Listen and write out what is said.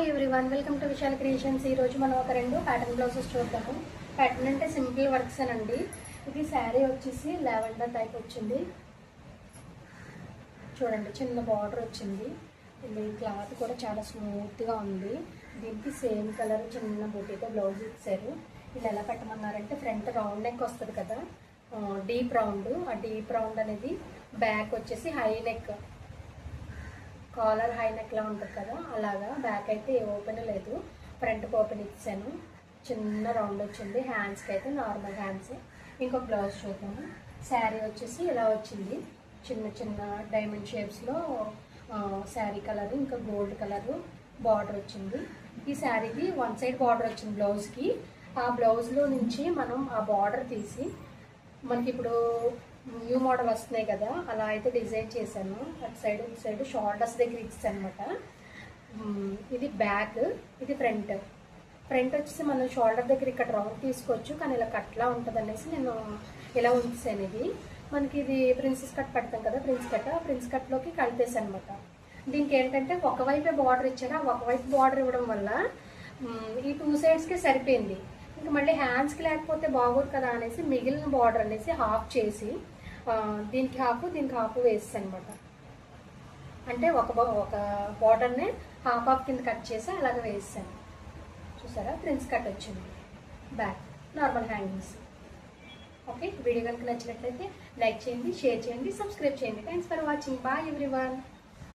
Hi everyone, welcome to Vishal creations. ఈరోజు మనం ఒక రెండు ప్యాటర్న్ బ్లౌజెస్ చూద్దాము. ప్యాటర్న్ అంటే సింపుల్ వర్క్స్ అండి. ఇది శారీ వచ్చేసి లావెండర్ టైప్ వచ్చింది. చూడండి, చిన్న బార్డర్ వచ్చింది. ఇది క్లాత్ కూడా చాలా స్మూత్గా ఉంది. దీనికి సేమ్ కలర్ చిన్న బూటీతో బ్లౌజ్ ఇచ్చారు. ఇది ఎలా పెట్టమన్నారంటే ఫ్రంట్ రౌండ్ నెక్ వస్తుంది కదా, డీప్ రౌండ్. ఆ డీప్ రౌండ్ అనేది బ్యాక్ వచ్చేసి హై నెక్, కాలర్ హై నెక్లా ఉంటుంది కదా, అలాగా. బ్యాక్ అయితే ఏ ఓపెన్ లేదు, ఫ్రంట్కి ఓపెన్ ఇచ్చాను. చిన్న రౌండ్ వచ్చింది. హ్యాండ్స్కి అయితే నార్మల్ హ్యాండ్స్. ఇంకొక బ్లౌజ్ చూద్దాము. శారీ వచ్చేసి ఇలా వచ్చింది, చిన్న చిన్న డైమండ్ షేప్స్లో శారీ కలర్, ఇంకా గోల్డ్ కలరు బార్డర్ వచ్చింది. ఈ శారీకి వన్ సైడ్ బార్డర్ వచ్చింది బ్లౌజ్కి. ఆ బ్లౌజ్లో నుంచి మనం ఆ బార్డర్ తీసి, మనకి ఇప్పుడు న్యూ మోడల్ వస్తున్నాయి కదా, అలా అయితే డిజైన్ చేశాను. అటు సైడ్ ఇటు సైడ్ షోల్డర్స్ దగ్గర ఇచ్చాను అనమాట. ఇది బ్యాక్, ఇది ఫ్రంట్. ఫ్రంట్ వచ్చేసి మనం షోల్డర్ దగ్గర ఇక్కడ రౌండ్ తీసుకోవచ్చు, కానీ ఇలా కట్లా ఉంటుంది అనేసి నేను ఇలా ఉంచాను. ఇది మనకి ఇది ప్రిన్సెస్ కట్ పెడతాం కదా, ప్రిన్స్ కట్లోకి కలిపేసాను అనమాట. దీనికి ఏంటంటే ఒకవైపే బార్డర్ ఇచ్చారు. ఆ ఒకవైపు బార్డర్ ఇవ్వడం వల్ల ఈ టూ సైడ్స్కి సరిపోయింది. ఇంకా మళ్ళీ హ్యాండ్స్కి లేకపోతే బాగోదు కదా అనేసి మిగిలిన బార్డర్ అనేసి హాఫ్ చేసి దీనికి హాఫ్ వేస్తాను అనమాట. అంటే ఒక బార్డర్నే హాఫ్ కింద కట్ చేసి అలాగే వేస్తాను. చూసారా, ప్రిన్స్ కట్ వచ్చింది. Back normal hangings. Okay, video కనుక నచ్చినట్లయితే లైక్ చేయండి, షేర్ చేయండి, సబ్స్క్రైబ్ చేయండి. Thanks for watching. Bye everyone.